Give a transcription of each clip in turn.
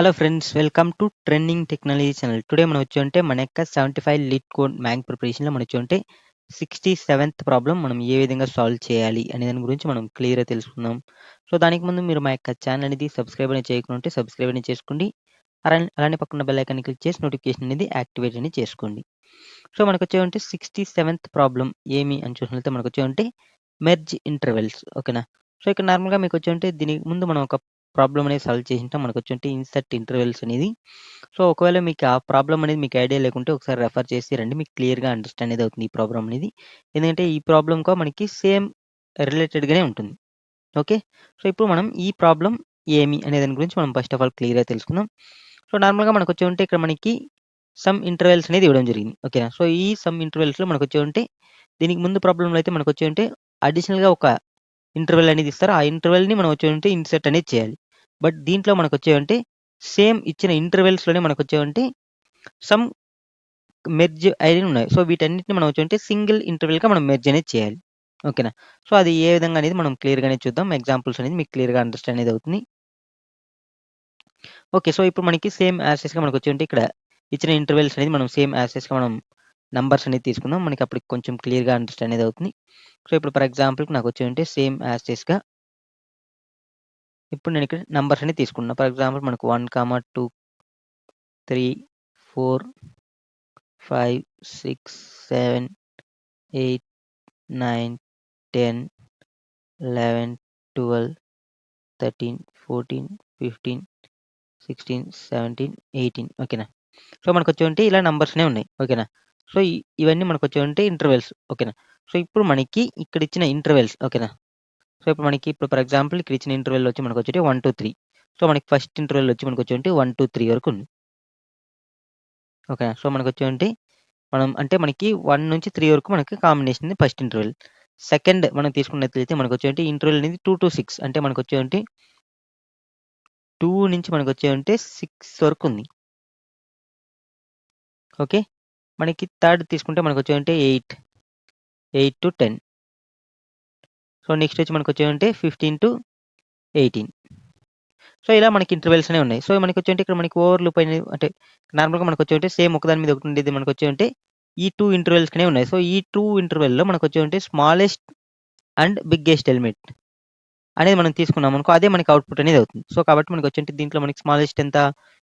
Hello friends, welcome to trending technology channel. Today మనం వచ్చుంటే మన యొక్క 75 లీడ్ కోడ్ మ్యాంక్ ప్రిపరేషన్‌లో మనం వచ్చుంటే 67th ప్రాబ్లమ్ మనం ఏ విధంగా సాల్వ్ చేయాలి అనే దాని గురించి మనం క్లియర్‌గా తెలుసుకుందాం. సో, దానికి ముందు మీరు మా యొక్క ఛానల్ అనేది సబ్స్క్రైబ్ అనేది చేయకుండా ఉంటే సబ్స్క్రైబ్ అనేది చేసుకోండి. అలానే పక్కన బెల్ ఐకాన్‌ని క్లిక్ చేసి నోటిఫికేషన్ అనేది యాక్టివేట్ అనేది చేసుకోండి. సో, మనకొచ్చేవంటే 67th ప్రాబ్లమ్ ఏమి అని చూసినట్లయితే మనకొచ్చేవంటే మెర్జ్ ఇంటర్వెల్స్. ఓకేనా? సో, ఇక్కడ నార్మల్‌గా మీకొచ్చేవంటే దీనికి ముందు మనం ఒక ప్రాబ్లమ్ అనేది సాల్వ్ చేసుంటాం. మనకొచ్చేవంటే ఇన్సర్ట్ ఇంటర్వెల్స్ అనేది. సో, ఒకవేళ మీకు ఆ ప్రాబ్లమ్ అనేది మీకు ఐడియా లేకుంటే ఒకసారి రెఫర్ చేసి రండి. మీకు క్లియర్‌గా అండర్‌స్టాండ్ అనేది అవుతుంది ఈ ప్రాబ్లమ్ అనేది. ఎందుకంటే ఈ ప్రాబ్లమ్‌కో మనకి సేమ్ రిలేటెడ్‌గానే ఉంటుంది. ఓకే. సో, ఇప్పుడు మనం ఈ ప్రాబ్లమ్ ఏమి అనే దాని గురించి మనం ఫస్ట్ ఆఫ్ ఆల్ క్లియర్‌గా తెలుసుకుందాం. సో, నార్మల్‌గా మనకొచ్చేవంటే ఇక్కడ మనకి సమ్ ఇంటర్వెల్స్ అనేది ఇవ్వడం జరిగింది. ఓకేనా? సో, ఈ సమ్ ఇంటర్వెల్స్‌లో మనకొచ్చేవంటే దీనికి ముందు ప్రాబ్లమ్‌లో అయితే మనకొచ్చేవంటే అడిషనల్‌గా ఒక ఇంటర్వెల్ అనేది ఇస్తారు. ఆ ఇంటర్వెల్‌ని మనం వచ్చేవంటే ఇన్సర్ట్ అనేది చేయాలి. బట్ దీంట్లో మనకొచ్చేవంటే సేమ్ ఇచ్చిన ఇంటర్వెల్స్‌లోనే మనకొచ్చేవంటే సమ్ మెర్జ్ అనేవి ఉన్నాయి. సో, వీటన్నిటిని మనం వచ్చేవంటే సింగిల్ ఇంటర్వెల్‌గా మనం మెర్జ్ అనేది చేయాలి. ఓకేనా? సో, అది ఏ విధంగా అనేది మనం క్లియర్‌గానే చూద్దాం. ఎగ్జాంపుల్స్ అనేది మీకు క్లియర్‌గా అండర్‌స్టాండ్ అనేది అవుతుంది. ఓకే. సో, ఇప్పుడు మనకి సేమ్ యాజ్ టీజ్‌గా మనకొచ్చేవంటే ఇక్కడ ఇచ్చిన ఇంటర్వెల్స్ అనేది మనం సేమ్ యాజ్ టీజ్‌గా మనం నంబర్స్ అనేది తీసుకుందాం. మనకి అప్పుడు కొంచెం క్లియర్‌గా అండర్‌స్టాండ్ అనేది అవుతుంది. సో, ఇప్పుడు ఫర్ ఎగ్జాంపుల్‌కి నాకొచ్చేవంటే సేమ్ యాజ్ టీజ్‌గా ఇప్పుడు నేను ఇక్కడ నంబర్స్ అనేది తీసుకుంటున్నా. ఫర్ ఎగ్జాంపుల్ మనకు 1, 2, 3, 4, 5, 6, 7, 8, 9, 10, 11, 12, 13, 14, 15, 16, 17, 18 ఓకేనా? సో, మనకొచ్చేవంటే ఇలా నంబర్స్‌నే ఉన్నాయి. ఓకేనా? సో, ఇవన్నీ మనకొచ్చేవంటే ఇంటర్వెల్స్. ఓకేనా? సో, ఇప్పుడు మనకి ఇక్కడ ఇచ్చిన ఇంటర్వెల్స్ ఓకేనా? సో, ఇప్పుడు ఫర్ ఎగ్జాంపుల్ ఇక్కడ ఇచ్చిన ఇంటర్వెల్ వచ్చి మనకొచ్చేటి 1, 2, 3. సో, మనకి ఫస్ట్ ఇంటర్వెల్ వచ్చి మనకొచ్చేవంటే 1, 2, 3 వరకు ఉంది. ఓకేనా? సో, మనకొచ్చేవంటే మనం అంటే మనకి 1-3 వరకు మనకి కాంబినేషన్ ఫస్ట్ ఇంటర్వెల్. సెకండ్ మనం తీసుకున్నట్లయితే మనకొచ్చేవంటే ఇంటర్వెల్ అనేది 2-6 అంటే మనకొచ్చేవంటే 2 నుంచి మనకొచ్చేవంటే 6 వరకుంది. ఓకే. మనకి థర్డ్ తీసుకుంటే మనకొచ్చేవంటే 8-10. సో, నెక్స్ట్ వచ్చి మనకొచ్చేవంటే 15-18. సో, ఇలా మనకి ఇంటర్వెల్స్ అనేవి ఉన్నాయి. సో, మనకొచ్చేవంటే ఇక్కడ మనకి ఓవర్ లూప్ అనేది అంటే నార్మల్‌గా మనకొచ్చేవంటే సేమ్ ఒకదాని మీద ఒకటి ఉండేది మనకొచ్చేవంటే ఈ 2 ఇంటర్వెల్స్‌కనే ఉన్నాయి. సో, ఈ 2 ఇంటర్వెల్‌లో మనకొచ్చేవంటే స్మాలెస్ట్ అండ్ బిగ్గెస్ట్ ఎలిమెంట్ అనేది మనం తీసుకున్నామనుకో అదే మనకి అవుట్‌పుట్ అనేది అవుతుంది. సో, కాబట్టి మనకొచ్చేంటి దీంట్లో మనకి స్మాలెస్ట్ ఎంత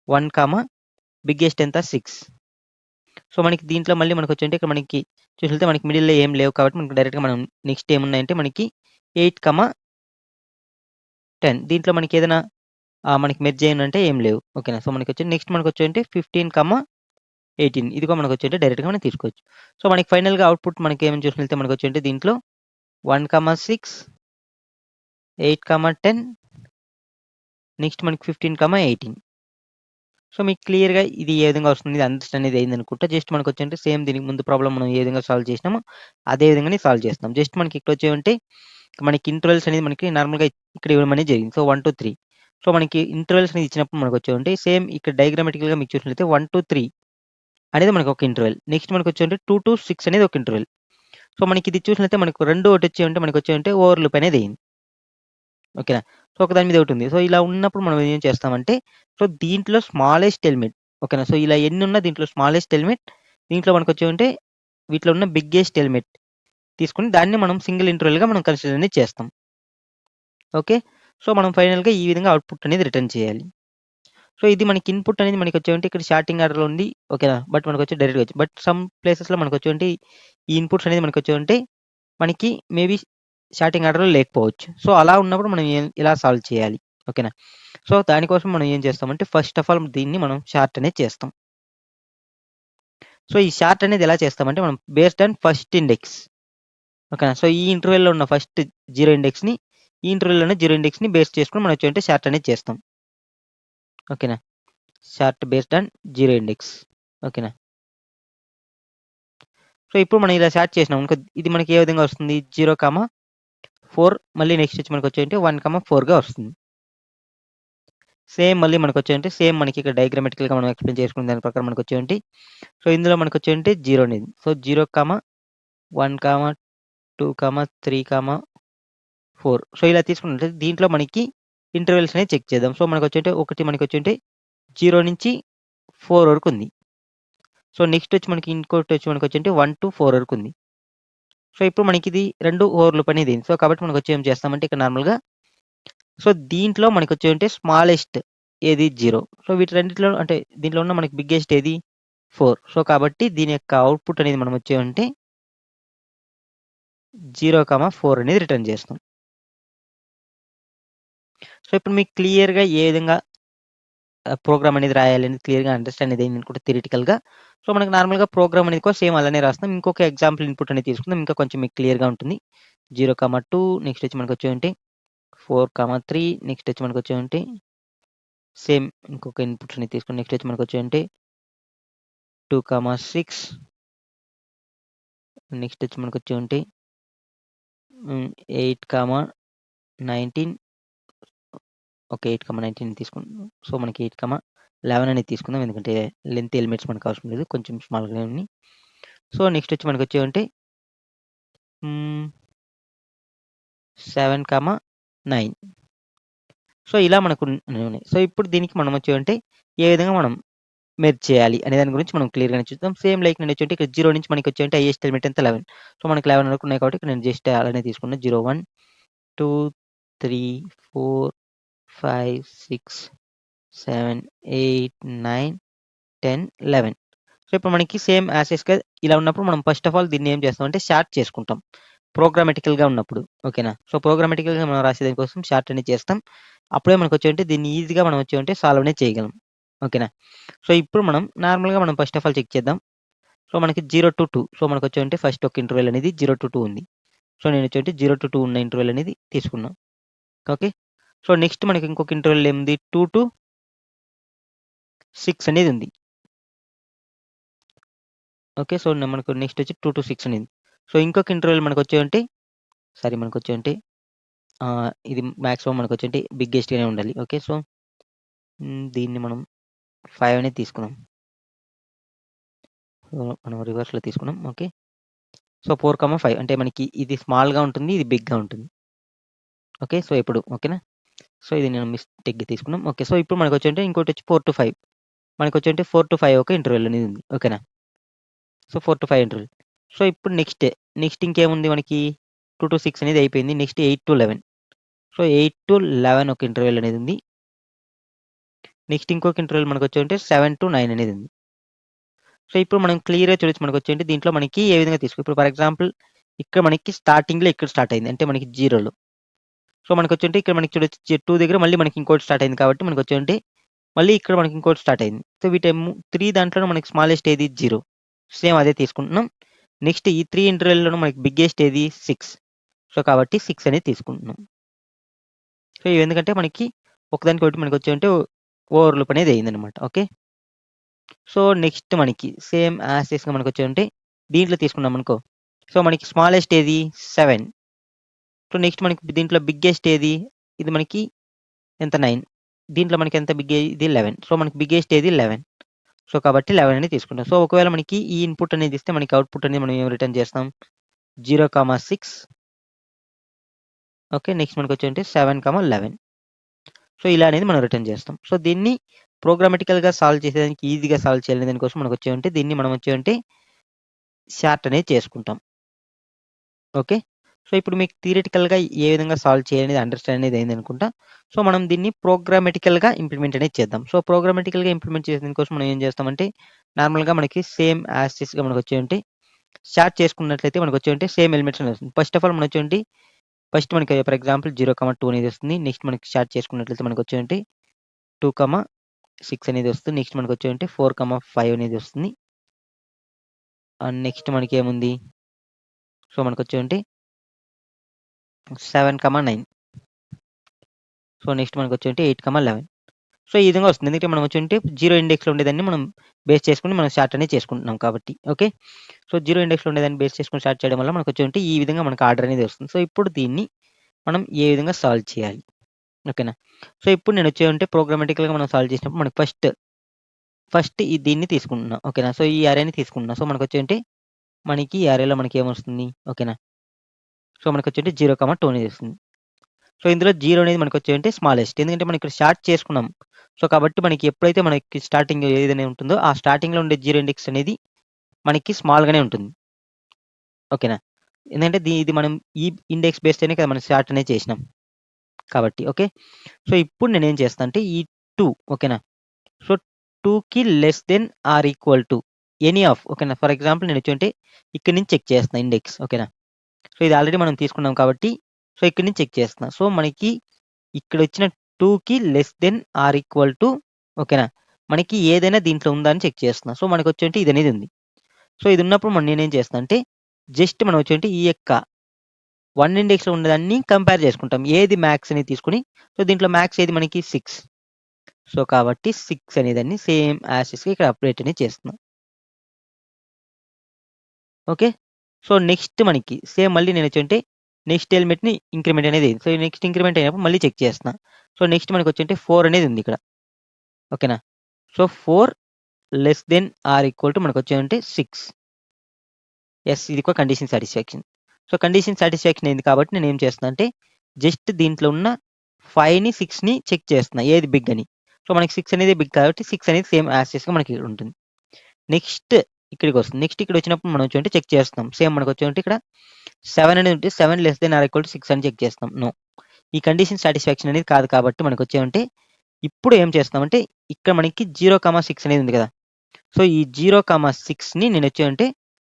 1, బిగ్గెస్ట్ ఎంత 6. సో, మనకి దీంట్లో మళ్ళీ మనకొచ్చేంటి ఇక్కడ మనకి చూసినట్లయితే మనకి మిడిల్‌లో ఏం లేవు కాబట్టి మనకి డైరెక్ట్‌గా మనం నెక్స్ట్ ఏమున్నాయంటే మనకి 8, 10 దీంట్లో మనకేదైనా మనకి మెర్జ్ చేయండంటే ఏం లేవు. ఓకేనా? సో, మనకొచ్చి నెక్స్ట్ మనకొచ్చేంటి 15, 18 ఇది కూడా మనకొచ్చేంటి డైరెక్ట్‌గా మనం తీసుకోవచ్చు. సో, మనకి ఫైనల్‌గా అవుట్‌పుట్ మనకేమని చూసినట్లయితే మనకొచ్చేంటి దీంట్లో 1, 6, 8, 10 నెక్స్ట్ మనకి 15, 18. సో, మీకు క్లియర్‌గా ఇది ఏ విధంగా వస్తుంది అండర్‌స్టాండ్ అనేది అయిందనుకుంటా. జస్ట్ మనకొచ్చేంటి సేమ్ దీనికి ముందు ప్రాబ్లమ్ మనం ఏ విధంగా సాల్వ్ చేసినామో అదే విధంగానే సాల్వ్ చేస్తున్నాం. జస్ట్ మనకి ఇక్కడొచ్చేవంటే మనకి ఇంటర్వెల్స్ అనేది మనకి నార్మల్‌గా ఇక్కడ ఇవ్వడం అనేది జరిగింది. సో, 1-3 సో, మనకి ఇంటర్వెల్స్ అనేది ఇచ్చినప్పుడు మనకొచ్చేవంటే సేమ్ ఇక్కడ డయాగ్రామాటికల్‌గా మీకు చూసినట్లయితే 1-3 అనేది మనకు ఒక ఇంటర్వెల్. నెక్స్ట్ మనకొచ్చేవంటే 2-6 అనేది ఒక ఇంటర్వెల్. సో, మనకి ఇది చూసినట్లయితే మనకు 2 ఒకటొచ్చేవంటే మనకొచ్చేవంటే ఓవర్ లూప్ అనేది అయింది. ఓకేనా? సో, ఒకదాని మీద ఒకటుంది. సో, ఇలా ఉన్నప్పుడు మనం ఏం చేస్తామంటే, సో, దీంట్లో స్మాలెస్ట్ ఎలిమెంట్ ఓకేనా? సో, ఇలా ఎన్నున్నా దీంట్లో స్మాలెస్ట్ ఎలిమెంట్ దీంట్లో మనకొచ్చేవంటే వీటిలో ఉన్న బిగ్గెస్ట్ ఎలిమెంట్ తీసుకొని దాన్ని మనం సింగిల్ ఇంటర్వెల్‌గా మనం కన్సిడర్ అనేది చేస్తాం. ఓకే. సో, మనం ఫైనల్‌గా ఈ విధంగా అవుట్‌పుట్ అనేది రిటర్న్ చేయాలి. సో, ఇది మనకి ఇన్‌పుట్ అనేది మనకొచ్చేవంటే ఇక్కడ షార్టింగ్ ఆర్డర్‌లో ఉంది. ఓకేనా? బట్ మనకొచ్చి డైరెక్ట్‌గా వచ్చింది. బట్ సమ్ ప్లేసెస్‌లో మనకొచ్చేవంటే ఈ ఇన్‌పుట్స్ అనేది మనకొచ్చేవంటే మనకి మేబీ షార్టింగ్ ఆర్డర్‌లో లేకపోవచ్చు. సో, అలా ఉన్నప్పుడు మనం ఎలా సాల్వ్ చేయాలి? ఓకేనా? సో, దానికోసం మనం ఏం చేస్తామంటే ఫస్ట్ ఆఫ్ ఆల్ దీన్ని మనం షార్ట్ అనేది చేస్తాం. సో, ఈ షార్ట్ అనేది ఎలా చేస్తామంటే మనం బేస్డ్ ఆన్ ఫస్ట్ ఇండెక్స్. ఓకేనా? సో, ఈ ఇంటర్వెల్‌లో ఉన్న ఫస్ట్ 0 ఇండెక్స్‌ని, ఈ ఇంటర్వెల్‌లో ఉన్న 0 ఇండెక్స్‌ని బేస్ చేసుకొని మనం వచ్చేవంటే షార్ట్ అనేది చేస్తాం. ఓకేనా? Short based on 0 index. ఓకేనా? సో, ఇప్పుడు మనం ఇలా షార్ట్ చేసినామనుకో ఇది మనకి ఏ విధంగా వస్తుంది 0, 4 మళ్ళీ నెక్స్ట్ వచ్చి మనకొచ్చేంటి 1, 4గా వస్తుంది. సేమ్ మళ్ళీ మనకొచ్చేంటి సేమ్ మనకి ఇక్కడ డయాగ్రామాటికల్‌గా మనం ఎక్స్‌ప్లెయిన్ చేసుకున్న దాని ప్రకారం మనకొచ్చేంటి సో, ఇందులో మనకొచ్చేంటి 0 అనేది. సో, 0, 1, 2, 3, 4 సో, ఇలా తీసుకున్నట్లయితే దీంట్లో మనకి ఇంటర్వెల్స్ అనేవి చెక్ చేద్దాం. సో, మనకొచ్చేంటి ఒకటి మనకొచ్చేంటి 0 నుంచి 4 వరకు ఉంది. సో, నెక్స్ట్ వచ్చి మనకి ఇంకోటొచ్చి మనకొచ్చేంటి 1-4 వరకు ఉంది. సో, ఇప్పుడు మనకిది 2 ఓవర్ లూప్ అనేది. సో, కాబట్టి మనకొచ్చి ఏం చేస్తామంటే ఇక్కడ నార్మల్‌గా సో, దీంట్లో మనకొచ్చేంటి స్మాలెస్ట్ ఏది 0. సో, వీటి రెండిట్లో అంటే దీంట్లో ఉన్న మనకి బిగ్గెస్ట్ ఏది 4. సో, కాబట్టి దీని యొక్క అవుట్‌పుట్ అనేది మనం వచ్చేమంటే 0, 4 అనేది రిటర్న్ చేస్తాం. సో, ఇప్పుడు మీకు క్లియర్‌గా ఏ విధంగా ప్రోగ్రామ్ అనేది రాయాలనేది క్లియర్‌గా అండర్‌స్టాండ్ అనేది అయిందనుకుంటా థియరిటికల్‌గా. సో, మనకు నార్మల్‌గా ప్రోగ్రామ్ అనేది కూడా సేమ్ అలానే రాస్తాం. ఇంకొక ఎగ్జాంపుల్ ఇన్‌పుట్ అనేది తీసుకుందాం. ఇంకా కొంచెం మీకు క్లియర్‌గా ఉంటుంది. 0, 2 నెక్స్ట్ వచ్చి మనకొచ్చేంటి 4, 3 నెక్స్ట్ వచ్చి మనకొచ్చేంటి సేమ్ ఇంకొక ఇన్‌పుట్స్ అనేది తీసుకొని నెక్స్ట్ వచ్చి మనకొచ్చేంటి 2, 6 నెక్స్ట్ వచ్చి మనకొచ్చేంటి 8, 19 ఓకే. 8, 19 తీసుకుందాం. సో, మనకి 8, 11 అనేది తీసుకుందాం. ఎందుకంటే లెంత్ ఎలిమెంట్స్ మనకు అవసరం లేదు. కొంచెం స్మాల్‌గానే ఉన్నాయి. సో, నెక్స్ట్ వచ్చి మనకొచ్చేవంటే హ్మ్. 7, 9 సో, ఇలా మనకు ఉన్నాయి. సో, ఇప్పుడు దీనికి మనం వచ్చేవంటే ఏ విధంగా మనం మెర్జ్ చేయాలి అనే దాని గురించి మనం క్లియర్‌గానే చూద్దాం. సేమ్ లైక్ నేనొచ్చేంటి ఇక్కడ 0 నుంచి మనకొచ్చేంటి హైయెస్ట్ ఎలిమెంట్ ఎంత 11. సో, మనకి 11 వరకు ఉన్నాయి కాబట్టి ఇక్కడ నేను జస్ట్ అలానే తీసుకున్నా. 0, 1, 2, 3, 4, 5, 6, 7, 8, 9, 10, 11 సో, ఇప్పుడు మనకి సేమ్ యాస్ టీజ్‌గా ఇలా ఉన్నప్పుడు మనం ఫస్ట్ ఆఫ్ ఆల్ దీన్ని ఏం చేస్తామంటే షార్ట్ చేసుకుంటాం. ప్రోగ్రామాటికల్‌గా ఉన్నప్పుడు. ఓకేనా? సో, ప్రోగ్రామాటికల్‌గా మనం రాసేదాని కోసం షార్ట్ అనేది చేస్తాం. అప్పుడే మనకొచ్చేంటి దీన్ని ఈజీగా మనం వచ్చేంటి సాల్వ్ అనేది చేయగలం. ఓకేనా? సో, ఇప్పుడు మనం నార్మల్‌గా మనం ఫస్ట్ ఆఫ్ ఆల్ చెక్ చేద్దాం. సో, మనకి 0-2 సో, మనకొచ్చేంటి ఫస్ట్ ఒక ఇంటర్వెల్ అనేది 0-2 ఉంది. సో, నేనొచ్చేంటి 0-2 ఉన్న ఇంటర్వెల్ అనేది తీసుకున్నా. ఓకే. సో, నెక్స్ట్ మనకి ఇంకొక ఇంటర్వెల్ ఏముంది 2-6 అనేది ఉంది. ఓకే. సో, మనకు నెక్స్ట్ వచ్చి 2-6 అనేది. సో, ఇంకొక ఇంటర్వెల్ మనకొచ్చేంటి మనకొచ్చేంటి ఇది మాక్సిమం మనకొచ్చేంటి బిగ్గెస్ట్‌గానే ఉండాలి. ఓకే. సో, దీన్ని మనం 5 అనేది తీసుకుందాం. సో, మనం రివర్స్‌లో తీసుకున్నాం. ఓకే. సో, 4, 5 అంటే మనకి ఇది స్మాల్‌గా ఉంటుంది. ఇది బిగ్‌గా ఉంటుంది. ఓకే. సో, ఇప్పుడు ఓకేనా? సో, ఇది నేను మిస్టేక్‌గా తీసుకున్నాం. ఓకే. సో, ఇప్పుడు మనకొచ్చేంటి ఇంకోటొచ్చి 4-5 మనకొచ్చేంటి 4-5 ఒక ఇంటర్వెల్ అనేది ఉంది. ఓకేనా? So, 4-5 interval. సో, ఇప్పుడు నెక్స్ట్ ఇంకేముంది మనకి 2-6 అనేది అయిపోయింది. నెక్స్ట్ 8-11 సో, 8-11 ఒక ఇంటర్వెల్ అనేది ఉంది. నెక్స్ట్ ఇంకొక ఇంటర్వెల్ మనకొచ్చేంటి 7-9 అనేది ఉంది. సో, ఇప్పుడు మనం క్లియర్‌గా చూడొచ్చు మనకొచ్చేంటి దీంట్లో మనకి ఏ విధంగా ఇప్పుడు ఫర్ ఎగ్జాంపుల్ ఇక్కడ మనకి స్టార్టింగ్‌లో ఇక్కడ స్టార్ట్ అయింది. అంటే మనకి 0లో. సో, మనకొచ్చేంటి ఇక్కడ మనకి చూడొచ్చు 2 దగ్గర మళ్ళీ మనకి ఇంకోటి స్టార్ట్ అయింది కాబట్టి మనకొచ్చేంటి మళ్ళీ ఇక్కడ మనకి ఇంకోటి స్టార్ట్ అయింది. సో, 3 దాంట్లోనే మనకి స్మాలెస్ట్ ఏది 0 సేమ్ అదే తీసుకుంటున్నాం. నెక్స్ట్ ఈ 3 ఇంటర్వెల్‌లోనూ మనకి బిగ్గెస్ట్ ఏది 6 సో, కాబట్టి 6 అనేది తీసుకుంటున్నాం. సో, ఎందుకంటే మనకి ఒకదానికొకటి మనకొచ్చేంటి ఓవర్ లూప్ అనేది అయిందనమాట. ఓకే. సో, నెక్స్ట్ మనకి సేమ్ యాస్ టీజ్‌గా మనకొచ్చేంటి దీంట్లో తీసుకున్నామనుకో. సో, మనకి స్మాలెస్ట్ ఏది 7 సో, నెక్స్ట్ మనకి దీంట్లో బిగ్గెస్ట్ ఏది? ఇది మనకి ఎంత 9 దీంట్లో మనకి ఎంత ఇది 11 సో, మనకి బిగ్గెస్ట్ ఏది 11 సో, కాబట్టి 11 అనేది తీసుకుంటాం. సో, ఒకవేళ మనకి ఈ ఇన్‌పుట్ అనేది ఇస్తే మనకి అవుట్‌పుట్ అనేది మనం ఏం రిటర్న్ చేస్తాం 0, 6 ఓకే. నెక్స్ట్ మనకొచ్చేంటి 7, 11 సో, ఇలా అనేది మనం రిటర్న్ చేస్తాం. సో, దీన్ని ప్రోగ్రామాటికల్‌గా సాల్వ్ చేసేదానికి ఈజీగా సాల్వ్ చేయాలనే దానికోసం మనకొచ్చేంటి దీన్ని మనం వచ్చేంటి షార్ట్ అనేది చేసుకుంటాం. ఓకే. సో, ఇప్పుడు మీకు థియరిటికల్‌గా ఏ విధంగా సాల్వ్ చేయాలనేది అండర్‌స్టాండ్ అనేది అయిందనుకుంటా. సో, మనం దీన్ని ప్రోగ్రామాటికల్‌గా ఇంప్లిమెంట్ అనేది చేద్దాం. సో, ప్రోగ్రామాటికల్‌గా ఇంప్లిమెంట్ చేసేదాని కోసం మనం ఏం చేస్తామంటే నార్మల్‌గా మనకి సేమ్ యాస్ టీజ్‌గా మనకొచ్చేంటి స్టార్ట్ చేసుకున్నట్లయితే మనకొచ్చేంటి సేమ్ ఎలిమెంట్స్ అనేది వస్తుంది. ఫస్ట్ ఆఫ్ ఆల్ మనొచ్చేంటి ఫస్ట్ మనకి ఫర్ ఎగ్జాంపుల్ 0, 2 అనేది వస్తుంది. నెక్స్ట్ మనకి స్టార్ట్ చేసుకున్నట్లయితే మనకొచ్చేంటి 2, 6 అనేది వస్తుంది. నెక్స్ట్ మనకొచ్చేంటి 4, 5 అనేది వస్తుంది. అండ్ నెక్స్ట్ మనకేముంది? సో, మనకొచ్చేంటి 7, 9 సో, నెక్స్ట్ మనకొచ్చేంటి 8, 11 సో, ఈ విధంగా వస్తుంది. ఎందుకంటే మనం వచ్చేంటి 0 ఇండెక్స్‌లో ఉండేదాన్ని మనం బేస్ చేసుకొని మనం స్టార్ట్ అనేది చేసుకుంటున్నాం కాబట్టి. ఓకే. సో, 0 ఇండెక్స్‌లో ఉండేదాన్ని బేస్ చేసుకొని స్టార్ట్ చేయడం వల్ల మనకొచ్చేంటి ఈ విధంగా మనకు ఆర్డర్ అనేది వస్తుంది. సో, ఇప్పుడు దీన్ని మనం ఏ విధంగా సాల్వ్ చేయాలి? ఓకేనా. సో, ఇప్పుడు నేనొచ్చేంటి ప్రోగ్రామాటికల్‌గా మనం సాల్వ్ చేసినప్పుడు మనకు ఫస్ట్ దీన్ని తీసుకుంటున్నా. ఓకేనా. సో, ఈ అరేని తీసుకుంటున్నా. సో, మనకొచ్చేంటి మనకి ఈ అరేలో మనకేమొస్తుంది? ఓకేనా. సో, మనకొచ్చేంటి 0, 2 అనేది వస్తుంది. సో, ఇందులో 0 అనేది మనకొచ్చేదంటే స్మాలెస్ట్. ఎందుకంటే మనం ఇక్కడ షార్ట్ చేసుకున్నాం. సో, కాబట్టి మనకి ఎప్పుడైతే మనకి స్టార్టింగ్ ఏదైతే ఉంటుందో ఆ స్టార్టింగ్‌లో ఉండే 0 ఇండెక్స్ అనేది మనకి స్మాల్‌గానే ఉంటుంది. ఓకేనా? ఎందుకంటే ఇది మనం ఈ ఇండెక్స్ బేస్తోనే కదా మనం స్టార్ట్ అనేది చేసినాం. కాబట్టి ఓకే. సో, ఇప్పుడు నేనేం చేస్తా అంటే ఈ 2 ఓకేనా? సో, 2కి less then or equal to any of ఓకేనా? ఫర్ ఎగ్జాంపుల్ నేనొచ్చేంటి ఇక్కడి నుంచి చెక్ చేస్తున్నా ఇండెక్స్ ఓకేనా? సో, ఇది ఆల్రెడీ మనం తీసుకున్నాం కాబట్టి సో, ఇక్కడి నుంచి చెక్ చేస్తున్నా. సో, మనకి ఇక్కడొచ్చిన 2కి less then or equal to ఓకేనా? మనకి ఏదైనా దీంట్లో ఉందా అని చెక్ చేస్తున్నా. సో, మనకొచ్చేంటి ఇదనేది ఉంది. సో, ఇది ఉన్నప్పుడు నేనేం చేస్తున్నా అంటే జస్ట్ మనం వచ్చేంటి ఈ యొక్క 1 ఇండెక్స్‌లో ఉన్నదాన్ని కంపేర్ చేసుకుంటాం. ఏది మ్యాక్స్ అనేది తీసుకొని సో, దీంట్లో మ్యాక్స్ ఏది మనకి 6. సో, కాబట్టి 6 అనేదాన్ని సేమ్ యాజ్ ఇట్‌గా ఇక్కడ అప్డేట్ అనేది చేస్తున్నాం. ఓకే. సో, నెక్స్ట్ మనకి సేమ్ మళ్ళీ నేనొచ్చేంటి నెక్స్ట్ ఎలిమెంట్‌ని ఇంక్రిమెంట్ అనేది అయింది. సో, నెక్స్ట్ ఇంక్రిమెంట్ అయినప్పుడు మళ్ళీ చెక్ చేస్తున్నా. సో, నెక్స్ట్ మనకొచ్చేంటి 4 అనేది ఉంది ఇక్కడ. ఓకేనా? So, 4 less then or equal to మనకొచ్చేదంటే 6. యెస్. ఇది ఒక condition satisfaction. So, condition satisfaction అయింది కాబట్టి నేనేం చేస్తున్నా అంటే జస్ట్ దీంట్లో ఉన్న 5ని, 6ని చెక్ చేస్తున్నా. ఏది బిగ్ అని. సో, మనకి 6 అనేది బిగ్ కాబట్టి 6 అనేది సేమ్ యాజ్ టీజ్‌గా మనకి ఇక్కడ ఉంటుంది. నెక్స్ట్ ఇక్కడికొస్తుంది. నెక్స్ట్ ఇక్కడొచ్చినప్పుడు మనం వచ్చేంటి చెక్ చేస్తాం. సేమ్ మనకొచ్చేంటి ఇక్కడ 7 అనేది ఉంటే 7 less then or equal to 6 అని చెక్ చేస్తాం. నో. ఈ కండిషన్ సాటిస్ఫాక్షన్ అనేది కాదు కాబట్టి మనకొచ్చేమంటే ఇప్పుడు ఏం చేస్తామంటే ఇక్కడ మనకి 0, 6 అనేది ఉంది కదా! సో, ఈ 0, 6ని నేనొచ్చేంటి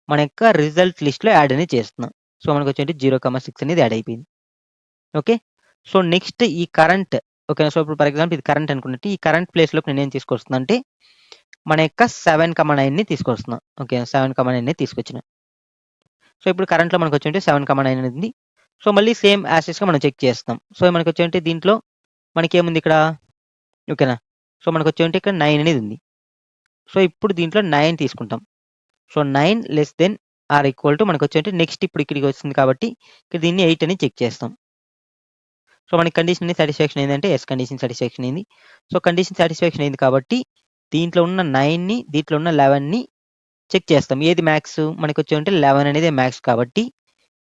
మన యొక్క రిజల్ట్ లిస్ట్‌లో యాడ్ అనేది చేస్తున్నా. సో, మనకొచ్చేంటి 0, 6 అనేది యాడ్ అయిపోయింది. ఓకే. సో, నెక్స్ట్ ఈ కరెంట్ ఓకేనా. సో, ఇప్పుడు ఫర్ ఎగ్జాంపుల్ ఇది కరెంట్ అనుకున్నట్టు ఈ కరెంట్ ప్లేస్‌లోకి నేనేం తీసుకొస్తున్నా అంటే మన యొక్క 7, 9ని తీసుకొస్తున్నా. ఓకే. 7, 9ని తీసుకొచ్చిన. సో, ఇప్పుడు కరెంట్‌లో మనకొచ్చేంటి 7, 9 అనేది ఉంది. సో, మళ్ళీ సేమ్ యాజ్ టీజ్‌గా మనం చెక్ చేస్తాం. సో, మనకొచ్చేంటి దీంట్లో మనకేముంది ఇక్కడ ఓకేనా. సో, మనకొచ్చేంటి ఇక్కడ 9 అనేది ఉంది. సో, ఇప్పుడు దీంట్లో 9 తీసుకుంటాం. So, 9 less then or equal to మనకొచ్చేంటి నెక్స్ట్ ఇప్పుడు ఇక్కడికి వస్తుంది కాబట్టి ఇక్కడ దీన్ని 8 అని చెక్ చేస్తాం. సో, మనకి కండిషన్ అనేది సాటిస్ఫాక్షన్ అయిందంటే యెస్ కండిషన్ సాటిస్ఫాక్షన్ అయింది. సో, కండిషన్ సాటిస్ఫాక్షన్ అయింది కాబట్టి దీంట్లో ఉన్న 9ని దీంట్లో ఉన్న 11ని చెక్ చేస్తాం. ఏది మ్యాక్స్ మనకొచ్చేంటి 11 అనేది మ్యాక్స్ కాబట్టి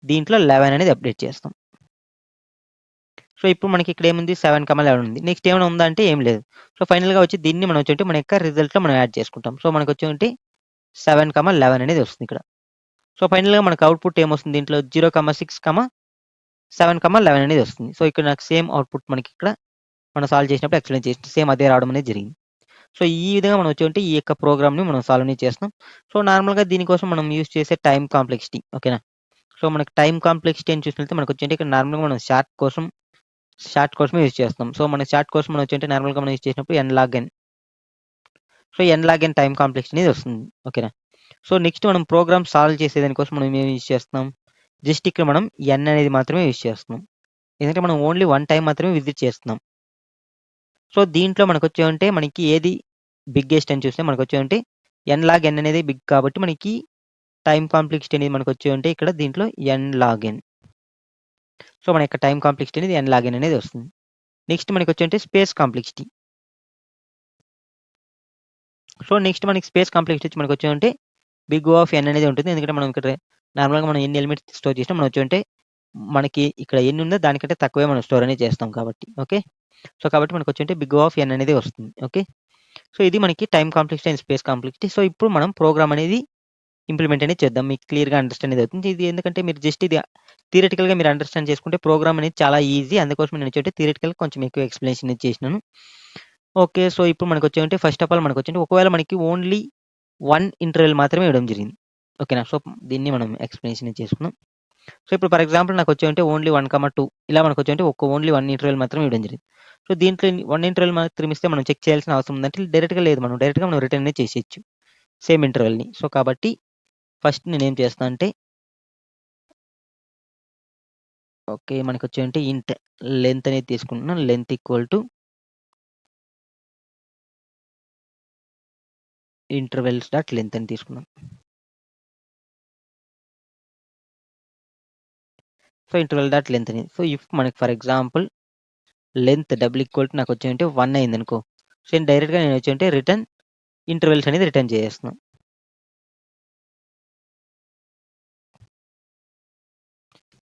దీంట్లో 11 అనేది అప్డేట్ చేస్తాం. సో, ఇప్పుడు మనకి ఇక్కడ ఏముంది 7, 11 ఉంది. నెక్స్ట్ ఏమైనా ఉందా అంటే ఏం లేదు. సో, ఫైనల్‌గా వచ్చి దీన్ని మనం వచ్చేంటి మన యొక్క రిజల్ట్‌లో మనం యాడ్ చేసుకుంటాం. సో, మనకొచ్చేంటి 7, 11 అనేది వస్తుంది ఇక్కడ. సో, ఫైనల్‌గా మనకు అవుట్‌పుట్ ఏమొస్తుంది దీంట్లో 0, 6, 7, 11 అనేది వస్తుంది. సో, ఇక్కడ నాకు సేమ్ అవుట్‌పుట్ మనకిక్కడ మనం సాల్వ్ చేసినప్పుడు ఎక్స్‌ప్లెయిన్ చేసి సేమ్ అదే రావడం అనేది జరిగింది. సో, ఈ విధంగా మనం వచ్చేంటి ఈ యొక్క ప్రోగ్రామ్‌ని మనం సాల్వ్ అనేది చేస్తున్నాం. సో, నార్మల్‌గా దీనికోసం మనం యూజ్ చేసే టైమ్ కాంప్లెక్సిటీ ఓకేనా. సో, మనకి టైమ్ కాంప్లెక్సిటీ అని చూసినట్లయితే మనకొచ్చేంటి ఇక్కడ నార్మల్‌గా మనం షార్ట్ కోసమే యూజ్ చేస్తాం. సో, మన షార్ట్ కోసం మనం వచ్చేంటి నార్మల్‌గా మనం యూజ్ చేసినప్పుడు n log n. So, n log n time complexity అనేది వస్తుంది. ఓకేనా. సో, నెక్స్ట్ మనం ప్రోగ్రామ్ సాల్వ్ చేసేదాని కోసం మనం ఏం యూజ్ చేస్తున్నాం? జస్ట్ ఇక్కడ మనం n అనేది మాత్రమే యూజ్ చేస్తున్నాం. ఎందుకంటే మనం ఓన్లీ 1 టైమ్ మాత్రమే విజిట్ చేస్తున్నాం. సో, దీంట్లో మనకొచ్చేమంటే మనకి ఏది బిగ్గెస్ట్ అని చూస్తే మనకొచ్చేమంటే n log n అనేది బిగ్ కాబట్టి మనకి టైమ్ కాంప్లెక్సిటీ అనేది మనకొచ్చేమంటే ఇక్కడ దీంట్లో n log n. సో, మన యొక్క టైమ్ కాంప్లెక్సిటీ అనేది n log n అనేది వస్తుంది. నెక్స్ట్ మనకొచ్చేంటే స్పేస్ కాంప్లెక్సిటీ. సో, నెక్స్ట్ మనకి స్పేస్ కాంప్లెక్సిటీ వచ్చి మనకొచ్చేమంటే బిగ్ O ఆఫ్ n అనేది ఉంటుంది. ఎందుకంటే మనం ఇక్కడ నార్మల్‌గా మనం ఎన్ని ఎలిమెంట్స్ స్టోర్ చేసినా మనం వచ్చేమంటే మనకి ఇక్కడ ఎన్ని ఉందో దానికంటే తక్కువే మనం స్టోర్ అనేది చేస్తాం కాబట్టి. ఓకే. సో, కాబట్టి మనకొచ్చేంటే బిగ్ O ఆఫ్ n అనేది వస్తుంది. ఓకే. సో, ఇది మనకి time complexity and space complexity. So, ఇప్పుడు మనం ప్రోగ్రామ్ అనేది ఇంప్లిమెంట్ అనేది చేద్దాం. మీకు క్లియర్‌గా అండర్‌స్టాండ్ అనేది అవుతుంది. ఇది ఎందుకంటే మీరు జస్ట్ ఇది థియరిటికల్‌గా మీరు అండర్‌స్టాండ్ చేసుకుంటే ప్రోగ్రామ్ అనేది చాలా ఈజీ. అందుకోసం నేను వచ్చేటి థియరిటికల్‌గా కొంచెం ఎక్కువ ఎక్స్‌ప్లనేషన్ అనేది చేసినాను. ఓకే. సో, ఇప్పుడు మనకొచ్చేమంటే ఫస్ట్ ఆఫ్ ఆల్ మనకొచ్చేంటి ఒకవేళ మనకి ఓన్లీ 1 ఇంటర్వెల్ మాత్రమే ఇవ్వడం జరిగింది. ఓకేనా. సో, దీన్ని మనం ఎక్స్‌ప్లనేషన్ అనేది చేసుకుందాం. సో, ఇప్పుడు ఫర్ ఎగ్జాంపుల్ నాకొచ్చేమంటే ఓన్లీ 1, 2 ఇలా మనకొచ్చేమంటే ఓన్లీ 1 ఇంటర్వెల్ మాత్రమే ఇవ్వడం జరిగింది. సో, దీంట్లో 1 ఇంటర్వెల్ మాత్రం ఇస్తే మనం చెక్ చేయాల్సిన అవసరం ఉందంటే డైరెక్ట్‌గా లేదు. డైరెక్ట్‌గా మనం రిటర్న్ అనేది చేసేయొచ్చు. సేమ్ ఇంటర్వెల్‌ని. సో, కాబట్టి ఫస్ట్ నేనేం చేస్తా అంటే ఓకే. మనకొచ్చేంటి ఇంట్ లెంత్ అనేది తీసుకుంటున్నాను. Length equal to intervals dot length అని తీసుకున్నాం. సో, ఇంటర్వెల్ డాట్ లెంత్ అని. సో, ఇఫ్ మనకి for example length double equal to నాకొచ్చేంటి 1 అయిందనుకో. సో, డైరెక్ట్‌గా నేనొచ్చేంటి రిటర్న్ ఇంటర్వెల్స్ అనేది రిటర్న్ చేసేస్తున్నాం.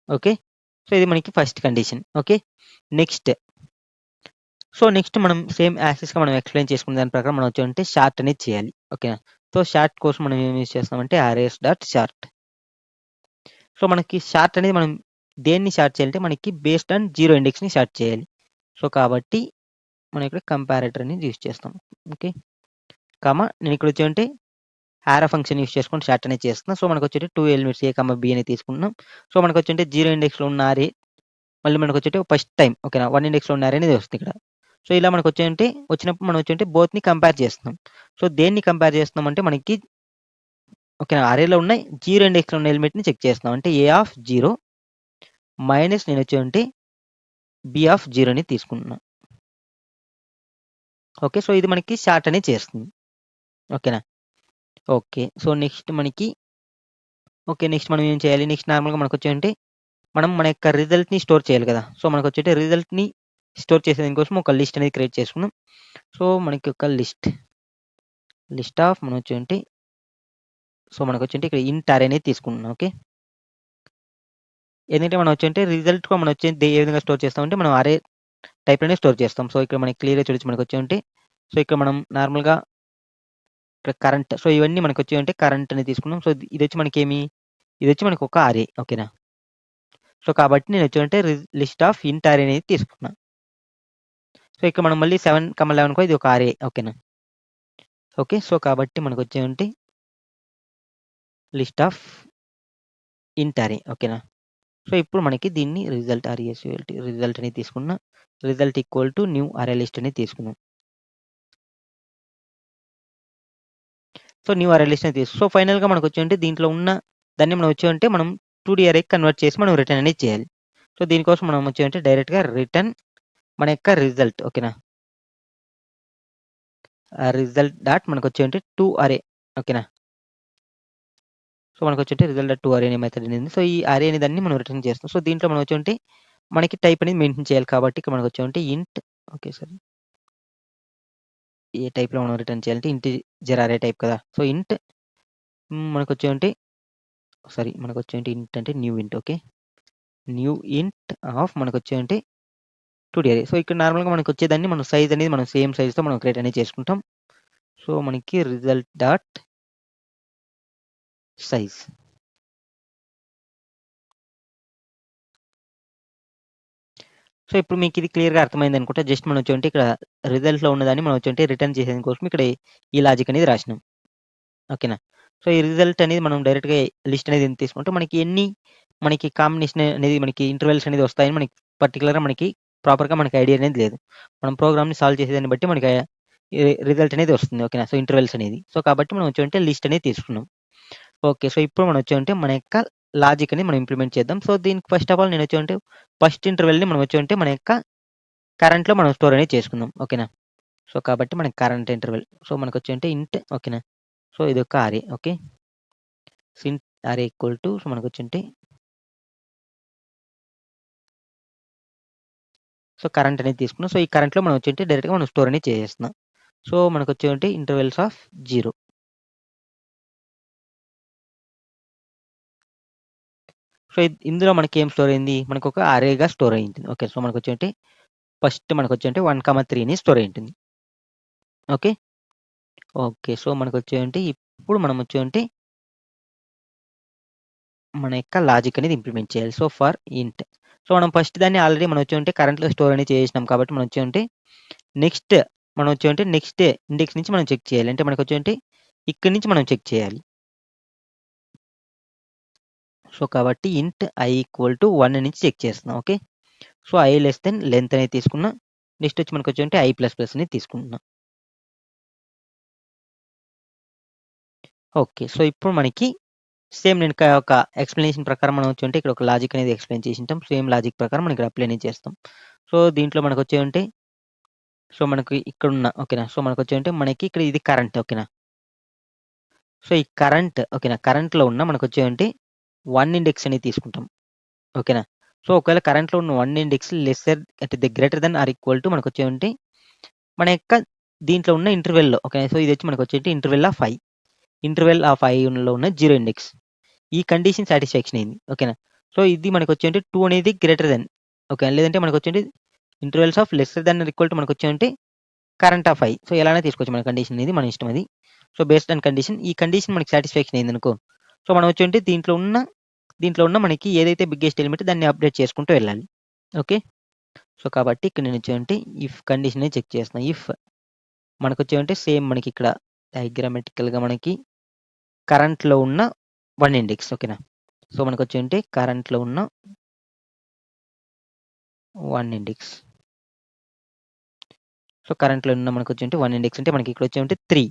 ఓకే. సో ఇది మనకి first condition. Okay. Next next మనం సేమ్ యాక్సెస్‌గా మనం ఎక్స్‌ప్లెయిన్ చేసుకున్న దాని ప్రకారం మనం వచ్చామంటే షార్ట్ అనేది చేయాలి. ఓకేనా. సో షార్ట్ కోసం మనం ఏం యూజ్ చేస్తామంటే అరేస్ డాట్ షార్ట్. సో మనకి షార్ట్ అనేది మనం దేన్ని షార్ట్ చేయాలంటే మనకి బేస్డ్ ఆన్ 0 ఇండెక్స్‌ని షార్ట్ చేయాలి. సో కాబట్టి మనం ఇక్కడ కంపారేటర్ అనేది యూజ్ చేస్తాం. ఓకే. నేను ఇక్కడ వచ్చామంటే యారో ఫంక్షన్ యూజ్ చేసుకొని షార్ట్ అనేది చేస్తున్నాం. సో మనకొచ్చేటి 2 ఎలిమెంట్స్ ఏ, బి అనేది తీసుకుంటున్నాం. సో మనకొచ్చేంటే 0 ఇండెక్స్‌లో ఉన్న అరే మళ్ళీ మనకొచ్చేటి ఫస్ట్ టైమ్ ఓకేనా 1 ఇండెక్స్‌లో ఉన్న అరే అనేది వస్తుంది ఇక్కడ. సో ఇలా మనకొచ్చేంటే వచ్చినప్పుడు మనం వచ్చేంటే బోత్‌ని కంపేర్ చేస్తున్నాం. సో దేన్ని కంపేర్ చేస్తున్నాం అంటే మనకి ఓకేనా అరేలో ఉన్న 0 ఇండెక్స్‌లో ఉన్న ఎలిమెంట్‌ని చెక్ చేస్తున్నాం. అంటే ఏ ఆఫ్ 0 మైనస్ నేనొచ్చేంటే బి ఆఫ్ 0ని తీసుకుంటున్నా. ఓకే. సో ఇది మనకి షార్ట్ అనేది చేస్తుంది. ఓకేనా. ఓకే. సో నెక్స్ట్ మనం ఏం చేయాలి? నెక్స్ట్ నార్మల్‌గా మనకొచ్చేంటే మనం మన యొక్క రిజల్ట్‌ని స్టోర్ చేయాలి కదా! సో మనకొచ్చేటి రిజల్ట్‌ని స్టోర్ చేసే దానికోసం ఒక లిస్ట్ అనేది క్రియేట్ చేసుకున్నాం. సో మనకి ఒక లిస్ట్ ఆఫ్ మనకొచ్చేంటే ఇక్కడ ఇంట్ అరే అనేది తీసుకుంటున్నాం. ఓకే. ఎందుకంటే మనం వచ్చేంటే రిజల్ట్‌గా మనం వచ్చేది ఏ విధంగా స్టోర్ చేస్తామంటే మనం అరే టైప్‌లోనే స్టోర్ చేస్తాం. సో ఇక్కడ మనకి క్లియర్‌గా చూడొచ్చు మనకొచ్చేంటే సో ఇక్కడ మనం నార్మల్‌గా ఇక్కడ కరెంట్ ఇవన్నీ మనకొచ్చేవంటే కరెంట్ అనేది తీసుకున్నాం. సో ఇదొచ్చి మనకేమి ఇదొచ్చి మనకొక అరే ఓకేనా. సో కాబట్టి నేనొచ్చేంటే లిస్ట్ ఆఫ్ ఇంట్ అరే అనేది తీసుకున్నా. సో ఇక్కడ మనం మళ్ళీ 7, 11 ఇది ఒక అరే ఓకేనా. ఓకే. సో కాబట్టి మనకొచ్చేవంటే లిస్ట్ ఆఫ్ ఇంట్ అరే ఓకేనా. సో ఇప్పుడు మనకి దీన్ని రిజల్ట్ రిజల్ట్ అనేది తీసుకున్నా. రిజల్ట్ ఈక్వల్ టు న్యూ అరే లిస్ట్ అనేది తీసుకున్నాం. సో న్యూ అరే లిస్ట్ అనేది సో ఫైనల్‌గా మనకొచ్చేంటే దీంట్లో ఉన్న దాన్ని మనం వచ్చేవంటే మనం 2 డి అరేకి కన్వర్ట్ చేసి మనం రిటర్న్ అనేది చేయాలి. సో దీనికోసం మనం వచ్చేవంటే డైరెక్ట్‌గా రిటర్న్ మన యొక్క రిజల్ట్ ఓకేనా. రిజల్ట్ డాట్ మనకొచ్చేవంటే 2 అరే ఓకేనా. సో మనకొచ్చేంటే రిజల్ట్ డాట్ 2 అరే అనే మెథడ్ అనేది. సో ఈ అరే అనే దాన్ని మనం రిటర్న్ చేస్తాం. సో దీంట్లో మనం వచ్చేవంటే మనకి టైప్ అనేది మెయింటైన్ చేయాలి కాబట్టి ఇక్కడ మనకొచ్చేవంటే ఇంట్ ఓకే. సారీ. ఏ టైప్‌లో మనం రిటర్న్ చేయాలంటే ఇంటిజర్ అరే టైప్ కదా! సో ఇంట్ మనకొచ్చేవంటే మనకొచ్చేంటి ఇంట్ అంటే new int okay. New int of మనకొచ్చేవంటే 2 డి అరే. సో ఇక్కడ నార్మల్‌గా మనకొచ్చేదాన్ని మనం సైజ్ అనేది మనం సేమ్ సైజ్‌తో మనం క్రియేట్ అనేది చేసుకుంటాం. సో మనకి రిజల్ట్ డాట్ సైజ్. సో ఇప్పుడు మీకు ఇది క్లియర్‌గా అర్థమైంది అనుకుంటా. జస్ట్ మనం వచ్చేవంటే ఇక్కడ రిజల్ట్‌లో ఉన్నదాన్ని మనం వచ్చేవంటే రిటర్న్ చేసేదాని కోసం ఇక్కడ ఈ లాజిక్ అనేది రాసినాం. ఓకేనా. సో ఈ రిజల్ట్ అనేది మనం డైరెక్ట్‌గా లిస్ట్ అనేది ఎంత తీసుకుంటే మనకి కాంబినేషన్ అనేది మనకి ఇంటర్వెల్స్ అనేది వస్తాయని మనకి పర్టిక్యులర్‌గా మనకి ప్రాపర్‌గా మనకి ఐడియా అనేది లేదు. మనం ప్రోగ్రామ్‌ని సాల్వ్ చేసేదాన్ని బట్టి మనకి రిజల్ట్ అనేది వస్తుంది. ఓకేనా. సో ఇంటర్వెల్స్ అనేది. సో కాబట్టి మనం వచ్చేవంటే లిస్ట్ అనేది తీసుకున్నాం. ఓకే. సో ఇప్పుడు మనం వచ్చేవంటే మన యొక్క లాజిక్ అనేది మనం ఇంప్లిమెంట్ చేద్దాం. సో దీనికి ఫస్ట్ ఆఫ్ ఆల్ నేను వచ్చేవంటే ఫస్ట్ ఇంటర్వెల్‌ని మనం వచ్చేవంటే మన యొక్క కరెంట్‌లో మనం స్టోర్ అనేది చేసుకుందాం. ఓకేనా. సో కాబట్టి మనకి కరెంట్ ఇంటర్వెల్. సో మనకొచ్చేవంటే ఇంట్ ఓకేనా. సో ఇదొక అరే okay. Int array equal to so మనకొచ్చేంటే సో కరెంట్ అనేది తీసుకున్నాం. సో ఈ కరెంట్‌లో మనం వచ్చేంటే డైరెక్ట్‌గా మనం స్టోర్ అనేది చేసేస్తున్నాం. సో మనకొచ్చేవంటే ఇంటర్వెల్స్ ఆఫ్ 0. సో ఇందులో మనకేం స్టోర్ అయింది? మనకొక అరేగా స్టోర్ అయ్యింది. ఓకే. సో మనకొచ్చేంటే ఫస్ట్ మనకొచ్చేంటే 1, 3ని స్టోర్ అయ్యుంటుంది. ఓకే. ఓకే. సో మనకొచ్చేవంటే ఇప్పుడు మనం వచ్చేవంటే మన యొక్క లాజిక్ అనేది ఇంప్లిమెంట్ చేయాలి. So for int. సో మనం ఫస్ట్ దాన్ని ఆల్రెడీ మనం వచ్చేవంటే కరెంట్‌లో స్టోర్ అనేది చేసేసినాం కాబట్టి మనం వచ్చేవంటే నెక్స్ట్ మనం వచ్చేవంటే నెక్స్ట్ ఇండెక్స్ నుంచి మనం చెక్ చేయాలి. అంటే మనకొచ్చేవంటే ఇక్కడి నుంచి మనం చెక్ చేయాలి. సో కాబట్టి ఇంట్ ఐ ఈక్వల్ టు 1 నుంచి చెక్ చేస్తున్నాం. Okay. So I less than length అనేది తీసుకున్నా. నెక్స్ట్ వచ్చి మనకొచ్చేవంటే ఐ ప్లస్ ప్లస్ అనేది తీసుకుంటున్నా. ఓకే. సో ఇప్పుడు మనకి సేమ్ నేను ఒక ఎక్స్‌ప్లనేషన్ ప్రకారం మనం వచ్చుంటే ఇక్కడ ఒక లాజిక్ అనేది ఎక్స్‌ప్లెయిన్ చేసింటాం. సేమ్ లాజిక్ ప్రకారం మనం ఇక్కడ అప్లై అనేది చేస్తాం. సో దీంట్లో మనకొచ్చేవంటే సో మనకి ఇక్కడున్న ఓకేనా. సో మనకొచ్చేవంటే మనకి ఇక్కడ ఇది కరెంట్ ఓకేనా. సో ఈ కరెంట్ ఓకేనా. కరెంట్‌లో ఉన్న మనకొచ్చేవంటే 1 ఇండెక్స్ అనేది తీసుకుంటాం. ఓకేనా. సో ఒకవేళ కరెంట్‌లో ఉన్న 1 ఇండెక్స్ లెస్సర్ అంటే greater than or equal to మనకొచ్చేవంటే మన యొక్క దీంట్లో ఉన్న ఇంటర్వెల్‌లో ఓకే. సో ఇదొచ్చి మనకొచ్చేంటి interval of i. Interval of ఐలో ఉన్న 0 ఇండెక్స్. ఈ కండిషన్ సాటిస్ఫాక్షన్ అయింది. ఓకేనా. సో, ఇది మనకొచ్చేంటి 2 అనేది గ్రేటర్ దెన్ ఓకే. లేదంటే మనకొచ్చేంటి intervals of lesser than or equal to మనకొచ్చేంటి కరెంట్ ఆఫ్ ఐ. సో, ఎలాగైనా తీసుకోవచ్చు మన కండిషన్ ఇది. మన ఇష్టం అది. సో, బేస్డ్ ఆన్ కండిషన్ ఈ కండిషన్ మనకి సాటిస్ఫాక్షన్ అయిందనుకో, సో, మనం వచ్చేంటి దీంట్లో ఉన్న మనకి ఏదైతే బిగ్గెస్ట్ ఎలిమెంట్ దాన్ని అప్డేట్ చేసుకుంటూ వెళ్ళాలి. ఓకే. సో, కాబట్టి ఇక్కడ నేను వచ్చేంటి ఇఫ్ కండిషన్‌ని చెక్ చేస్తున్నా. ఇఫ్ మనకొచ్చేంటి సేమ్ మనకిక్కడ డయాగ్రామాటికల్‌గా మనకి కరెంట్‌లో ఉన్న 1 ఇండెక్స్ ఓకేనా. సో, మనకొచ్చేంటి కరెంట్‌లో ఉన్న 1 ఇండెక్స్. సో, కరెంట్‌లో ఉన్న మనకొచ్చేంటి 1 ఇండెక్స్ అంటే మనకి ఇక్కడ వచ్చేంటి 3.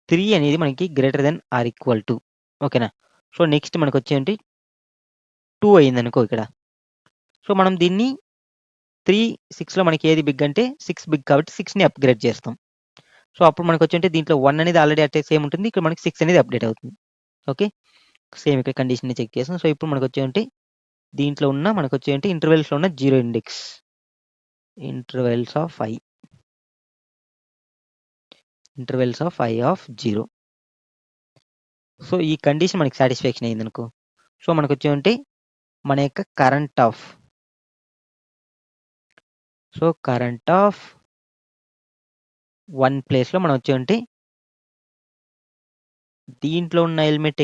3 అనేది మనకి greater then or equal to ఓకేనా. సో, నెక్స్ట్ మనకొచ్చేంటి 2 అయిందనుకో ఇక్కడ. సో, మనం దీన్ని 3, 6లో మనకి ఏది బిగ్ అంటే 6 బిగ్ కాబట్టి 6ని అప్‌గ్రేడ్ చేస్తాం. సో, అప్పుడు మనకొచ్చేంటి దీంట్లో 1 అనేది ఆల్రెడీ అట్టే సేమ్ ఉంటుంది. ఇక్కడ మనకి 6 అనేది అప్‌డేట్ అవుతుంది. ఓకే. సేమ్ ఇక్కడ కండిషన్‌ని చెక్ చేసాం. సో, ఇప్పుడు మనకొచ్చేంటి దీంట్లో ఉన్న మనకొచ్చేంటి ఇంటర్వెల్స్‌లో ఉన్న 0 index. Intervals of I. Intervals of I of 0. So, ఈ కండిషన్ మనకి సాటిస్ఫాక్షన్ అయిందనుకో, సో, మనకొచ్చేంటి మన యొక్క కరెంట్ ఆఫ్ 1 ప్లేస్‌లో మనం వచ్చేంటి దీంట్లో ఉన్న ఎలిమెంట్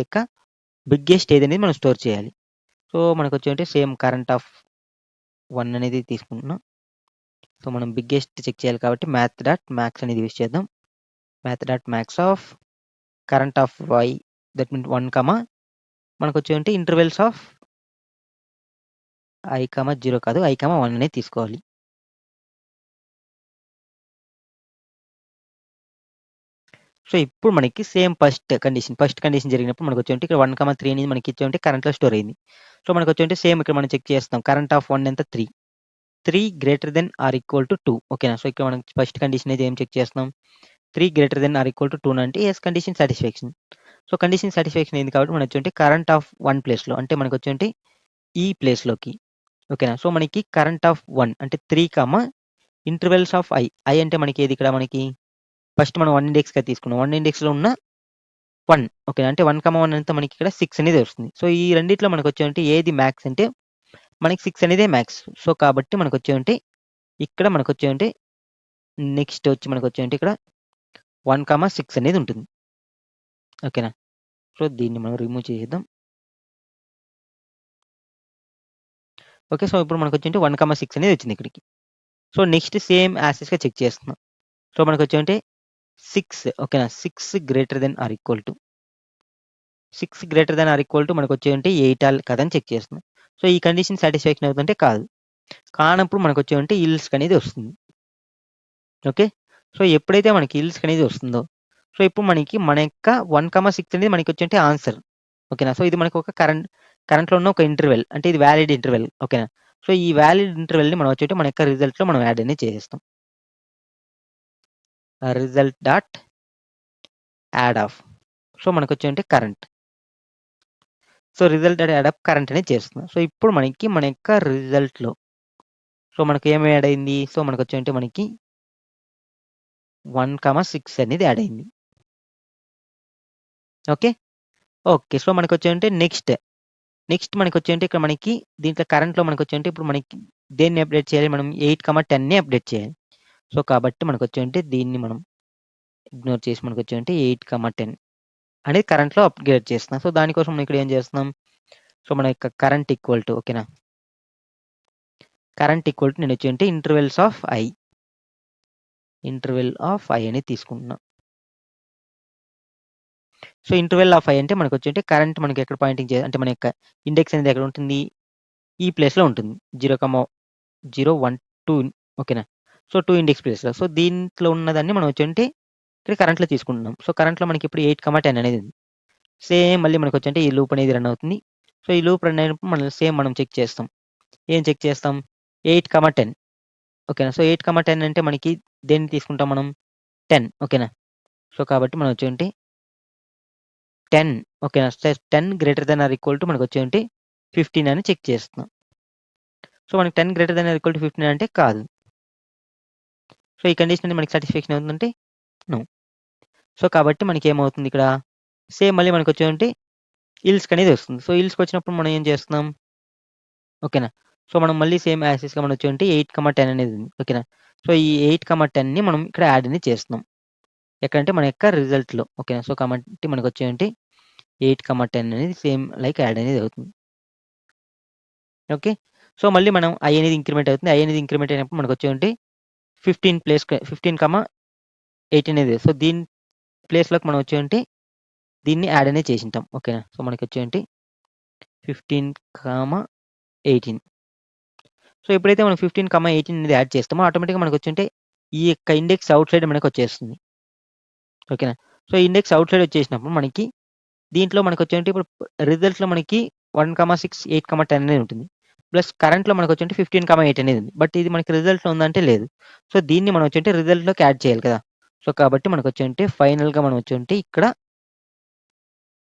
యొక్క బిగ్గెస్ట్ ఏదనేది మనం స్టోర్ చేయాలి. సో, మనకొచ్చేంటి సేమ్ కరెంట్ ఆఫ్ 1 అనేది తీసుకుంటున్నాం. సో, మనం బిగ్గెస్ట్ చెక్ చేయాలి కాబట్టి math.max అనేది యూజ్ చేద్దాం. math.max of current of y that means 1, మనకొచ్చేంటి ఇంటర్వెల్స్ ఆఫ్ i, 0 కాదు i, 1 అనేది తీసుకోవాలి. సో, ఇప్పుడు మనకి సేమ్ ఫస్ట్ కండిషన్ జరిగినప్పుడు మనకొచ్చేంటి ఇక్కడ 1, 3 అనేది మనకి ఇచ్చేంటి కరెంట్‌లో స్టోర్ అయింది. సో, మనకొచ్చేంటి సేమ్ ఇక్కడ మనం చెక్ చేస్తాం. కరెంట్ ఆఫ్ 1 ఎంత 3. 3 greater then or equal to 2 ఓకేనా. సో, ఇక్కడ మనం ఫస్ట్ కండిషన్ అయితే ఏం చెక్ చేస్తున్నాం. 3 greater then or equal to 2 అంటే yes condition satisfaction. So, condition satisfaction అయింది కాబట్టి మనకొచ్చేంటి కరెంట్ ఆఫ్ 1 ప్లేస్‌లో అంటే మనకొచ్చేంటి ఈ ప్లేస్‌లోకి ఓకేనా. సో, మనకి కరెంట్ ఆఫ్ 1 అంటే 3, ఇంటర్వెల్స్ ఆఫ్ ఐ అంటే మనకి ఏది ఇక్కడ మనకి ఫస్ట్ మనం 1 ఇండెక్స్‌గా తీసుకున్నాం. 1 ఇండెక్స్‌లో ఉన్న 1 ఓకే. అంటే 1, 1 అంతా మనకి ఇక్కడ 6 అనేది వస్తుంది. సో, ఈ రెండిట్లో మనకొచ్చేంటి ఏది మ్యాక్స్ అంటే మనకి 6 అనేదే మ్యాక్స్. సో, కాబట్టి మనకొచ్చేంటి ఇక్కడ మనకొచ్చేంటి నెక్స్ట్ వచ్చి మనకొచ్చేంటి ఇక్కడ 1, 6 అనేది ఉంటుంది. ఓకేనా. సో, దీన్ని మనం రిమూవ్ చేసేద్దాం. ఓకే. సో, ఇప్పుడు మనకొచ్చేంటి 1, 6 అనేది వచ్చింది ఇక్కడికి. సో, నెక్స్ట్ సేమ్ యాసిస్‌గా చెక్ చేస్తున్నాం. సో, మనకొచ్చేంటి 6 ఓకేనా. 6 greater then or equal to 6 greater then or equal to మనకొచ్చేంటి 8 కాదని చెక్ చేస్తున్నాం. సో, ఈ కండిషన్ సాటిస్ఫాక్షన్ అవుతుందంటే కాదు. కానప్పుడు మనకొచ్చేంటి ఇల్స్‌కి అనేది వస్తుంది. ఓకే. సో, ఎప్పుడైతే మనకి ఇల్స్‌కి అనేది వస్తుందో, సో, ఇప్పుడు మనకి మన యొక్క 1, 6 అనేది మనకొచ్చేంటి ఆన్సర్. ఓకేనా. సో, ఇది మనకు ఒక కరెంట్‌లో ఉన్న ఒక ఇంటర్వెల్. అంటే ఇది వాలిడ్ ఇంటర్వెల్. ఓకేనా. సో, ఈ వాలిడ్ ఇంటర్వెల్‌ని మనం వచ్చేటి మన యొక్క రిజల్ట్‌లో మనం యాడ్ అనేది చేసేస్తాం. Result dot add of. So, మనకొచ్చేంటి current. So, result dot add of current అనేది చేస్తున్నాం. సో, ఇప్పుడు మనకి మన యొక్క రిజల్ట్‌లో సో, మనకి ఏమి యాడ్ అయింది? సో, మనకొచ్చేంటి మనకి 1, 6 అనేది యాడ్ అయింది. ఓకే. ఓకే. సో, మనకొచ్చేంటి నెక్స్ట్ మనకొచ్చేంటి ఇక్కడ మనకి దీంట్లో కరెంట్‌లో మనకొచ్చేంటి ఇప్పుడు మనకి దేన్ని అప్డేట్ చేయాలి మనం 8, 10ని అప్డేట్ చేయాలి. సో, కాబట్టి మనకొచ్చేంటి దీన్ని మనం ఇగ్నోర్ చేసి మనకొచ్చేంటి 8, 10 అనేది కరెంట్‌లో అప్‌గ్రేడ్ చేస్తున్నాం. సో, దానికోసం మనం ఇక్కడ ఏం చేస్తున్నాం. సో, మన యొక్క కరెంట్ ఈక్వల్ టు ఓకేనా. కరెంట్ ఈక్వల్ టు నేనొచ్చేంటి ఇంటర్వెల్ ఆఫ్ ఐ అనేది తీసుకుంటున్నా. సో, ఇంటర్వెల్ ఆఫ్ ఐ అంటే మనకొచ్చేంటి కరెంట్ మనకి ఎక్కడ పాయింటింగ్ అంటే మన యొక్క ఇండెక్స్ అనేది ఎక్కడ ఉంటుంది? ఈ ప్లేస్‌లో ఉంటుంది. 0, 1, 2 ఓకేనా. సో, 2 ఇండెక్స్ ప్లేస్‌లో. సో, దీంట్లో ఉన్నదాన్ని మనం వచ్చేంటి ఇక్కడ కరెంట్‌లో తీసుకుంటున్నాం. సో, కరెంట్‌లో మనకి ఇప్పుడు 8, 10 అనేది ఉంది. సేమ్ మళ్ళీ మనకొచ్చేంటి ఈ లూప్ అనేది రన్ అవుతుంది. సో, ఈ లూప్ రన్ అయినప్పుడు మనం చెక్ చేస్తాం. ఏం చెక్ చేస్తాం? 8, 10 ఓకేనా. సో, 8, 10 అంటే మనకి దేన్ని తీసుకుంటాం మనం? 10 ఓకేనా. సో, కాబట్టి మనం వచ్చేంటి 10 ఓకేనా. 10 greater than or equal to మనకొచ్చేంటి 15 అని చెక్ చేస్తున్నాం. సో, మనకి 10 greater than or equal to 15 అంటే కాదు. సో, ఈ కండిషన్ అనేది మనకి సాటిస్ఫాక్షన్ అవుతుందంటే నో. సో, కాబట్టి మనకేమవుతుంది ఇక్కడ సేమ్ మళ్ళీ మనకొచ్చేంటి ఈల్స్‌కనేది వస్తుంది. సో, ఈల్స్‌కొచ్చినప్పుడు మనం ఏం చేస్తున్నాం? ఓకేనా. సో, మనం మళ్ళీ సేమ్ యాజ్ టీజ్‌గా మనం వచ్చేంటి 8, 10 అనేది ఉంది. ఓకేనా. సో, ఈ 8, 10ని మనం ఇక్కడ యాడ్ అనేది చేస్తున్నాం. ఎక్కడంటే మన యొక్క రిజల్ట్‌లో. ఓకేనా. సో, కాబట్టి మనకొచ్చేంటి 8, 10 అనేది సేమ్ లైక్ యాడ్ అనేది అవుతుంది. ఓకే. సో, మళ్ళీ మనం ఐ అనేది ఇంక్రిమెంట్ అవుతుంది. ఐ అనేది ఇంక్రిమెంట్ అయినప్పుడు మనకొచ్చేంటి 15 అనేది. సో, దీని ప్లేస్‌లోకి మనం వచ్చేంటి దీన్ని యాడ్ అనేది చేసుంటాం. ఓకేనా. సో, మనకొచ్చేంటి 15, సో, ఎప్పుడైతే మనం 15, 18 అనేది యాడ్ చేస్తామో ఆటోమేటిక్‌గా మనకొచ్చేంటి ఈ యొక్క ఇండెక్స్ ఔట్ సైడ్ మనకొచ్చేస్తుంది. ఓకేనా. సో, ఇండెక్స్ ఔట్ సైడ్ వచ్చేసినప్పుడు మనకి దీంట్లో మనకొచ్చేంటి ఇప్పుడు రిజల్ట్స్‌లో మనకి 1, 6, 8, 10 అనేది ఉంటుంది. ప్లస్ కరెంట్‌లో మనకొచ్చేంటి 15, 8 అనేది ఉంది. బట్ ఇది మనకి రిజల్ట్‌లో ఉందంటే లేదు. సో, దీన్ని మనం వచ్చేంటి రిజల్ట్‌లోకి యాడ్ చేయాలి కదా! సో, కాబట్టి మనకొచ్చేంటి ఫైనల్‌గా మనం వచ్చేంటి ఇక్కడ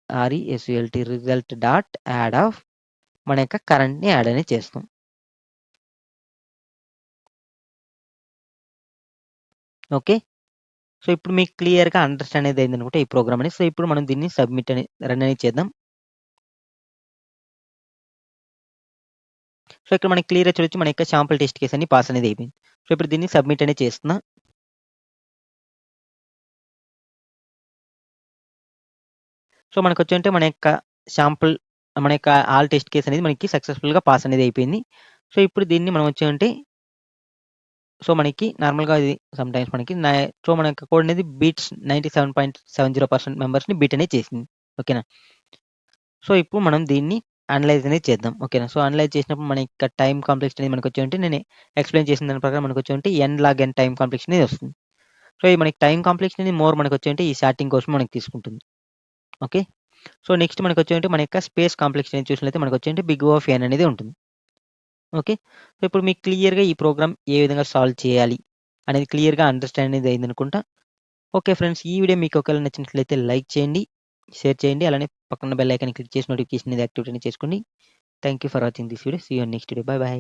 రెసల్ట్ రిజల్ట్ డాట్ యాడ్ ఆఫ్ మన యొక్క కరెంట్‌ని యాడ్ అనేది చేస్తాం. ఓకే. సో, ఇప్పుడు మీకు క్లియర్‌గా అండర్‌స్టాండ్ అనేది అయిందనుకుంటే ఈ ప్రోగ్రామ్ అనేది. సో, ఇప్పుడు మనం దీన్ని సబ్మిట్ అని రన్ అనేది చేద్దాం. సో, ఇక్కడ మనకి క్లియర్‌గా చూడొచ్చు మన యొక్క శాంపుల్ టెస్ట్ కేస్ అన్ని పాస్ అనేది అయిపోయింది. సో, ఇప్పుడు దీన్ని సబ్మిట్ అనేది చేస్తున్నా. సో, మనకొచ్చేంటి మన యొక్క శాంపుల్ మన యొక్క ఆల్ టెస్ట్ కేస్ అనేది మనకి సక్సెస్‌ఫుల్‌గా పాస్ అనేది అయిపోయింది. సో, ఇప్పుడు దీన్ని మనం వచ్చేంటి సో, మనకి నార్మల్‌గా ఇది సమ్‌టైమ్స్ మనకి సో, మన యొక్క కోడ్ అనేది బీట్స్ 97.70% మెంబర్స్‌ని బీట్ అనేది చేసింది. ఓకేనా. సో, ఇప్పుడు మనం దీన్ని అనలైజ్ అనేది చేద్దాం. ఓకేనా. సో, అనలైజ్ చేసినప్పుడు మన యొక్క టైమ్ కాంప్లెక్సిటీ అనేది మనకొచ్చేంటి నేను ఎక్స్‌ప్లెయిన్ చేసిన దాని ప్రకారం మనకొచ్చేంటి ఎన్ లాగ్ ఎన్ టైమ్ కాంప్లెక్సిటీ అనేది వస్తుంది. సో, ఈ మనకి టైమ్ కాంప్లెక్సిటీ అనేది మోర్ మనకొచ్చేంటి ఈ సార్టింగ్ కోసం మనకి తీసుకుంటుంది. ఓకే. సో, నెక్స్ట్ మనకొచ్చేంటి మన యొక్క స్పేస్ కాంప్లెక్సిటీ అనేది చూసినట్లయితే మనకొచ్చేంటి బిగ్ ఓ ఆఫ్ ఎన్ అనేది ఉంటుంది. ఓకే. సో, ఇప్పుడు మీకు క్లియర్‌గా ఈ ప్రోగ్రామ్ ఏ విధంగా సాల్వ్ చేయాలి అనేది క్లియర్‌గా అండర్‌స్టాండ్ అనేది అయిందనుకుంటా. Okay friends. ఈ వీడియో మీకు ఒకవేళ నచ్చినట్లయితే లైక్ చేయండి, షేర్ చేయండి. అలానే పక్కన బెల్ ఐకాన్ క్లిక్ చేసి నోటిఫికేషన్ అనేది యాక్టివేట్ అనేది చేసుకోండి. Thank you for watching this video. See you on next video. Bye by.